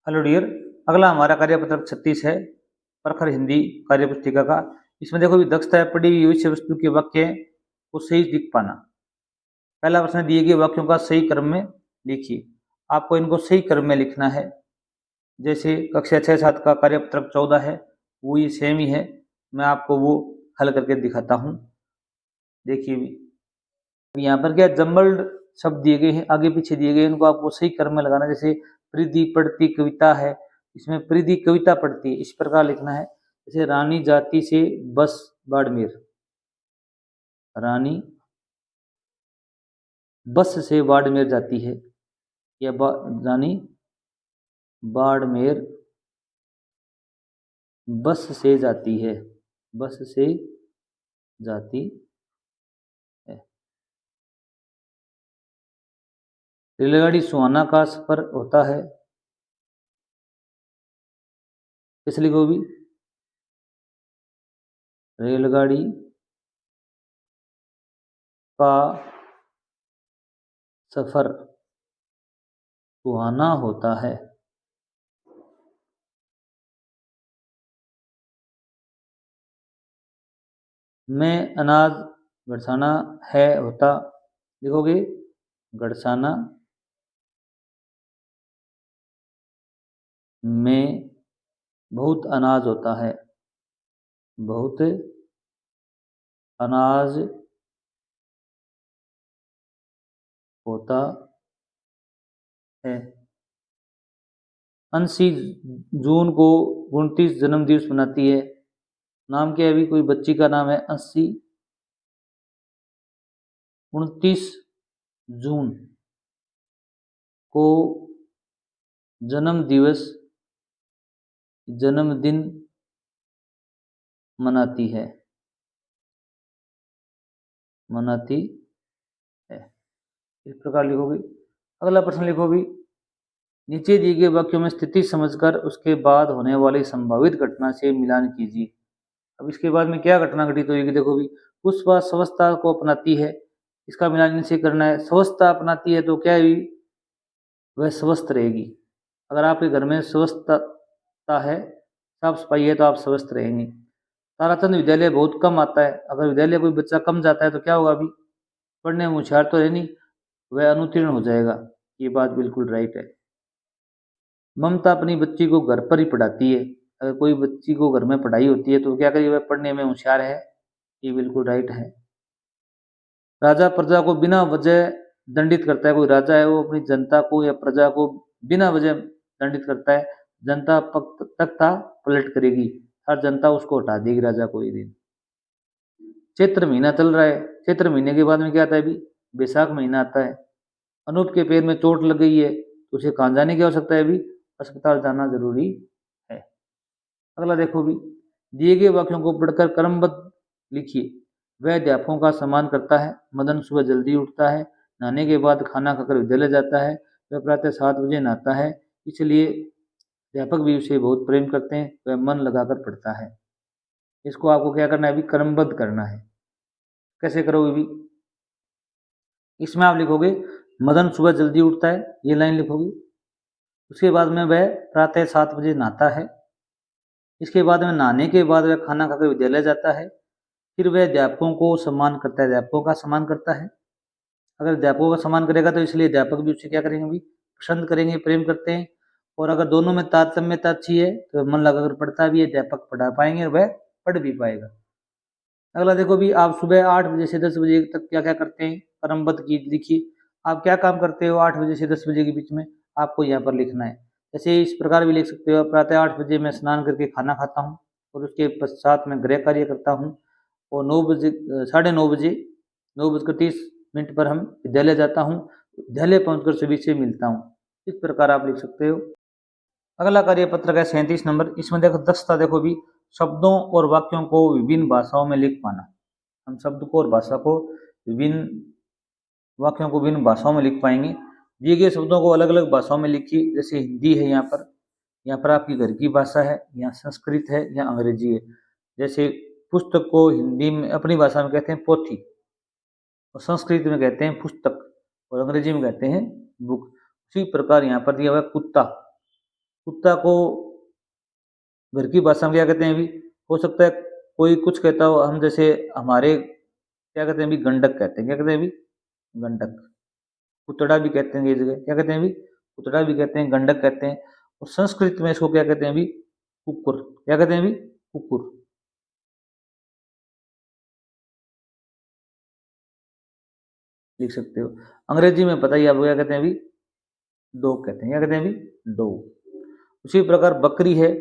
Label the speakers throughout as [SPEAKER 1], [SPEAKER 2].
[SPEAKER 1] Hello dear. अगला हमारा कार्यपत्र 36 है, प्रखर हिंदी कार्य पुस्तिका का। इसमें देखो भी दक्षता है पढ़ी हुई विषय वस्तु के वाक्य को सही लिख पाना। पहला प्रश्न, दिए गए वाक्यों का सही क्रम में लिखिए। आपको इनको सही क्रम में लिखना है। जैसे कक्षा 6-7 का कार्यपत्र 14 है, वो ये सेम ही है। मैं आपको वो हल करके दिखाता हूँ। देखिए भी यहाँ पर क्या जम्बल्ड शब्द दिए गए हैं, आगे पीछे दिए गए हैं, इनको आपको सही क्रम में लगाना। जैसे प्रीति पढ़ती कविता है, इसमें प्रीति कविता पढ़ती है, इस प्रकार लिखना है। जैसे रानी जाति से बस बाड़मेर, रानी बस से बाड़मेर जाती है, या रानी बाड़मेर बस से जाती है, बस से जाती है। रेलगाड़ी सुहाना का सफर होता है, किस लिखो भी, रेलगाड़ी का सफर सुहाना होता है। में अनाज गड़साना है होता, लिखोगे गड़साना में बहुत अनाज होता है, बहुत अनाज होता है। 29 जून को 29 जन्म दिवस मनाती है। नाम क्या है? अभी कोई बच्ची का नाम है 29 जून को जन्म दिवस, जन्मदिन मनाती है, मनाती है। इस प्रकार लिखोगे। अगला प्रश्न लिखो भी, नीचे दिए गए वाक्यों में स्थिति समझकर उसके बाद होने वाली संभावित घटना से मिलान कीजिए। अब इसके बाद में क्या घटना घटित होगी? देखो भी, पुष्पा स्वस्थता को अपनाती है, इसका मिलान इनसे करना है। स्वस्थता अपनाती है तो क्या है? वह स्वस्थ रहेगी। अगर आपके घर में स्वस्थता है, साफ सफाई है, तो आप स्वस्थ रहेंगे। ताराचंद विद्यालय बहुत कम आता है, अगर विद्यालय कोई बच्चा कम जाता है तो क्या होगा? अभी पढ़ने में होशियार तो है नहीं, वह अनुत्तीर्ण हो जाएगा। ये बात बिल्कुल राइट है। ममता अपनी बच्ची को घर पर ही पढ़ाती है, अगर कोई बच्ची को घर में पढ़ाई होती है तो क्या करिए? वह पढ़ने में होशियार है, ये बिल्कुल राइट है। राजा प्रजा को बिना वजह दंडित करता है, कोई राजा है वो अपनी जनता को या प्रजा को बिना वजह दंडित करता है, जनता तख्ता पलट करेगी, हर जनता उसको हटा देगी राजा को। एक दिन चैत्र महीना चल रहा है, चैत्र महीने के बाद में क्या आता है? अभी बैसाख महीना आता है। अनूप के पैर में चोट लग गई है, तो उसे कहाँ जाने की आवश्यकता है? अभी अस्पताल जाना जरूरी है। अगला देखो भी, दिए गए वाक्यों को पढ़कर क्रमबद्ध लिखिए। वह अध्यापकों का सम्मान करता है, मदन सुबह जल्दी उठता है, नहाने के बाद खाना खाकर विद्यालय जाता है, वह प्रातः 7 बजे नहाता है, इसलिए अध्यापक भी उसे बहुत प्रेम करते हैं, वह मन लगाकर पढ़ता है। इसको आपको क्या करना है? अभी क्रमबद्ध करना है। कैसे करोगे भी? इसमें आप लिखोगे मदन सुबह जल्दी उठता है, ये लाइन लिखोगे। उसके बाद में वह प्रातः 7 बजे नहाता है, इसके बाद में नहाने के बाद वह खाना खाकर विद्यालय जाता है, फिर वह अध्यापकों को सम्मान करता है, अध्यापकों का सम्मान करता है। अगर अध्यापकों का सम्मान करेगा तो इसलिए अध्यापक भी उससे क्या करेंगे? भी पसंद करेंगे, प्रेम करते हैं। और अगर दोनों में तारतम्यता अच्छी है तो मन लगाकर पढ़ता भी है, अध्यापक पढ़ा पाएंगे और वह पढ़ भी पाएगा। अगला देखो भी, आप सुबह 8 बजे से 10 बजे तक क्या क्या करते हैं? क्रमबद्ध की लिखिए। आप क्या काम करते हो 8 बजे से 10 बजे के बीच में? आपको यहाँ पर लिखना है। जैसे इस प्रकार भी लिख सकते हो, प्रातः 8 बजे मैं स्नान करके खाना खाता हूँ और उसके पश्चात में गृह कार्य करता हूँ, और 9 बजे 9:30 बजे 9:30 पर हम विद्यालय जाता हूँ, विद्यालय पहुँचकर सभी से मिलता हूँ। इस प्रकार आप लिख सकते हो। अगला कार्य पत्रक है 37 नंबर। इसमें देखो दक्षता देखो भी, शब्दों और वाक्यों को विभिन्न भाषाओं में लिख पाना। हम शब्द को और भाषा को, विभिन्न वाक्यों को विभिन्न भाषाओं में लिख पाएंगे। दिए गए शब्दों को अलग अलग भाषाओं में लिखिए। जैसे हिंदी है, यहाँ पर आपकी घर की भाषा है, यहाँ संस्कृत है, यहाँ अंग्रेजी है। जैसे पुस्तक को हिंदी में अपनी भाषा में कहते हैं पोथी, और संस्कृत में कहते हैं पुस्तक, और अंग्रेजी में कहते हैं बुक। उसी प्रकार यहाँ पर दिया हुआ है कुत्ता, कुत्ता को घर की भाषा में क्या कहते हैं? अभी हो सकता है कोई कुछ कहता हो, हम जैसे हमारे क्या कहते हैं? अभी गंडक कहते हैं। क्या कहते हैं? अभी गंडक। कुतड़ा भी कहते हैं, ये जगह क्या कहते हैं? अभी कुतड़ा भी कहते हैं, गंडक कहते हैं। और संस्कृत में इसको क्या कहते हैं? अभी कुकुर। क्या कहते हैं? अभी कुकुर। लिख सकते हो। अंग्रेजी में पता ही आपको क्या कहते हैं? अभी डॉग कहते हैं। क्या कहते हैं? अभी डॉग। उसी प्रकार बकरी है,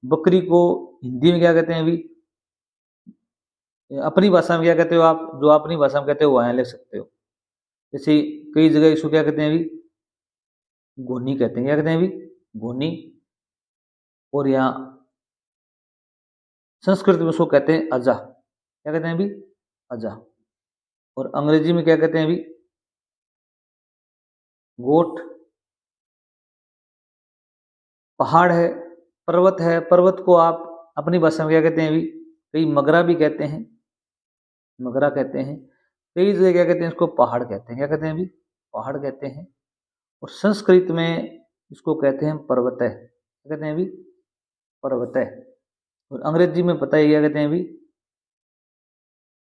[SPEAKER 1] बकरी को हिंदी में क्या कहते हैं? अभी अपनी भाषा में क्या कहते हो आप? जो अपनी भाषा में कहते हो वहां लिख सकते हो। जैसे कई जगह इसको क्या कहते हैं? अभी घोनी कहते हैं। क्या कहते हैं? अभी घोनी। और यहाँ संस्कृत में उसको कहते हैं अजा। क्या कहते हैं? अभी अजा। और अंग्रेजी में क्या कहते हैं? अभी गोट। पहाड़ है, पर्वत है, पर्वत को आप अपनी भाषा में क्या कहते हैं? अभी कई मगरा भी कहते हैं, मगरा कहते हैं। कई जगह क्या कहते हैं? इसको पहाड़ कहते हैं। क्या कहते हैं? अभी पहाड़ कहते हैं। और संस्कृत में इसको कहते हैं पर्वतः। क्या कहते हैं? अभी पर्वतः। और अंग्रेजी में पता है क्या कहते हैं? अभी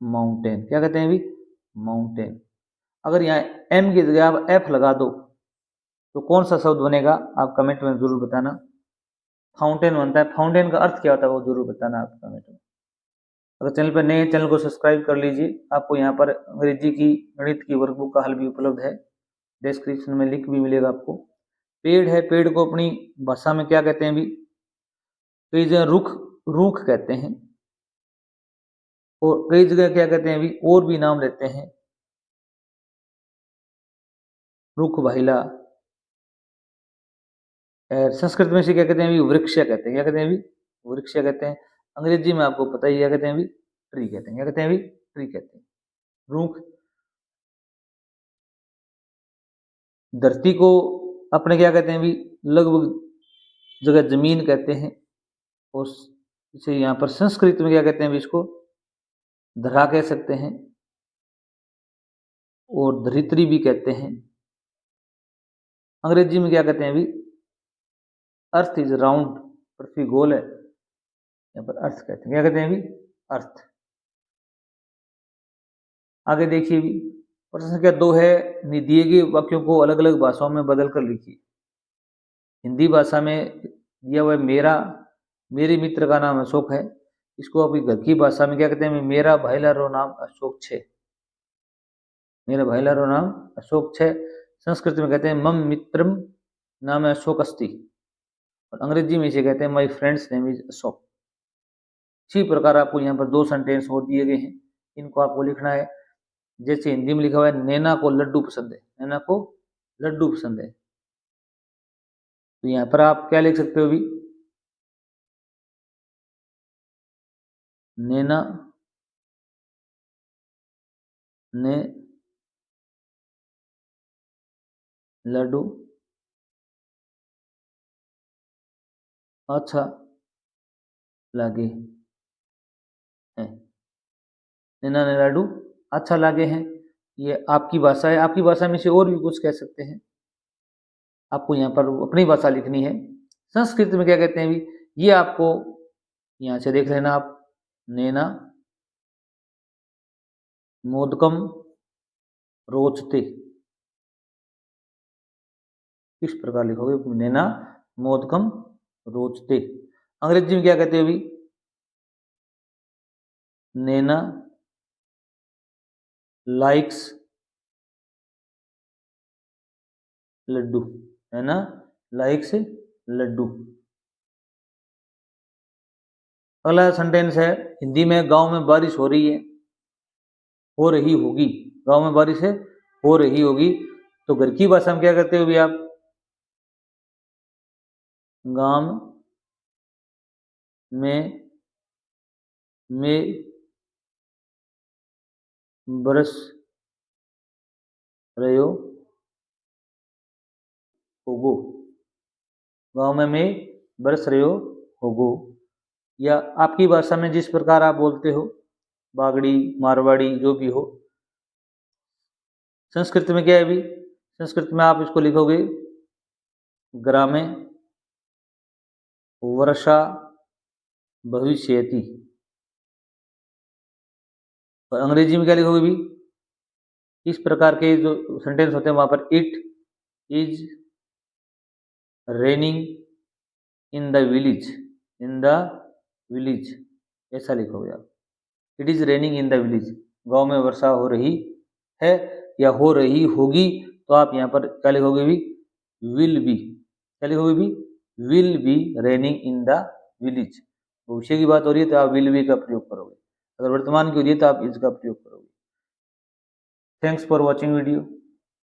[SPEAKER 1] माउंटेन। क्या कहते हैं? अभी माउंटेन। अगर यहाँ एम की जगह आप एफ लगा दो तो कौन सा शब्द बनेगा? आप कमेंट में जरूर बताना। फाउंटेन बनता है। फाउंटेन का अर्थ क्या होता है वो जरूर बताना आप कमेंट में। अगर चैनल पर नए हैं, चैनल को सब्सक्राइब कर लीजिए। आपको यहाँ पर अंग्रेजी की गणित की वर्कबुक का हल भी उपलब्ध है, डिस्क्रिप्शन में लिंक भी मिलेगा आपको। पेड़ है, पेड़ को अपनी भाषा में क्या कहते हैं? अभी कई जगह रुख, रूख कहते हैं। और कई जगह क्या कहते हैं? अभी और भी नाम लेते हैं, रुख भाईला। संस्कृत में से क्या कहते हैं? अभी वृक्ष कहते हैं। क्या कहते हैं? अभी वृक्ष कहते हैं। अंग्रेजी में आपको पता ही क्या कहते हैं? अभी ट्री कहते हैं। क्या कहते हैं? अभी ट्री कहते हैं। रूख। धरती को अपने क्या कहते हैं? अभी लगभग जगह जमीन कहते हैं। और इसे यहाँ पर संस्कृत में क्या कहते हैं? अभी इसको धरा कह सकते हैं और धरित्री भी कहते हैं। अंग्रेजी में क्या कहते हैं? अभी अर्थ इज राउंड, पृथ्वी गोल है, यहाँ पर अर्थ कहते हैं। क्या कहते हैं? अभी अर्थ। आगे देखिए भी प्रश्न संख्या 2 है, दिए गए वाक्यों को अलग अलग भाषाओं में बदल कर लिखिए। हिंदी भाषा में दिया हुआ है मेरा, मेरे मित्र का नाम अशोक है। इसको अभी घर की भाषा में क्या कहते हैं? मेरा भाईलारो नाम अशोक छे। मेरा भाईलारो नाम अशोक छे। संस्कृत में कहते हैं मम मित्रम नाम अशोक अस्ति। और अंग्रेजी में इसे कहते हैं my friends name is Ashok. इसी प्रकार आपको यहाँ पर 2 सेंटेंस और दिए गए हैं, इनको आपको लिखना है। जैसे हिंदी में लिखा हुआ है नैना को लड्डू पसंद है। नैना को लड्डू पसंद है, तो यहाँ पर आप क्या लिख सकते हो? अभी नैना ने लड्डू अच्छा लागे हैं। नैना ने लड्डू अच्छा लागे हैं। ये आपकी भाषा है, आपकी भाषा में से और भी कुछ कह सकते हैं। आपको यहाँ पर अपनी भाषा लिखनी है। संस्कृत में क्या कहते हैं? अभी ये आपको यहाँ से देख लेना आप। नैना मोदकम रोचते, किस प्रकार लिखोगे? नैना मोदकम रोचते। अंग्रेजी में क्या कहते हैं? अभी नैना लाइक्स लड्डू। नैना लाइक्स लड्डू। अगला सेंटेंस है हिंदी में, गांव में बारिश हो रही है, हो रही होगी। गांव में बारिश है, हो रही होगी। तो घर की भाषा में क्या करते हो भी आप? गांव में बरस रहे होगो। गांव में बरस रहे होगो। या आपकी भाषा में जिस प्रकार आप बोलते हो, बागड़ी मारवाड़ी जो भी हो। संस्कृत में क्या है? अभी संस्कृत में आप इसको लिखोगे ग्रामे वर्षा भविष्यति। और अंग्रेजी में क्या लिखोगे भी? इस प्रकार के जो सेंटेंस होते हैं वहां पर it is raining in the village, in the village ऐसा लिखोगे आप। It is raining in the village, गांव में वर्षा हो रही है या हो रही होगी, तो आप यहाँ पर क्या लिखोगे भी? Will be. क्या लिखोगे भी? Will be raining in the village. भविष्य की बात हो रही है तो आप विल बी का प्रयोग करोगे, अगर वर्तमान की हो रही है तो आप इसका प्रयोग करोगे। Thanks for watching video.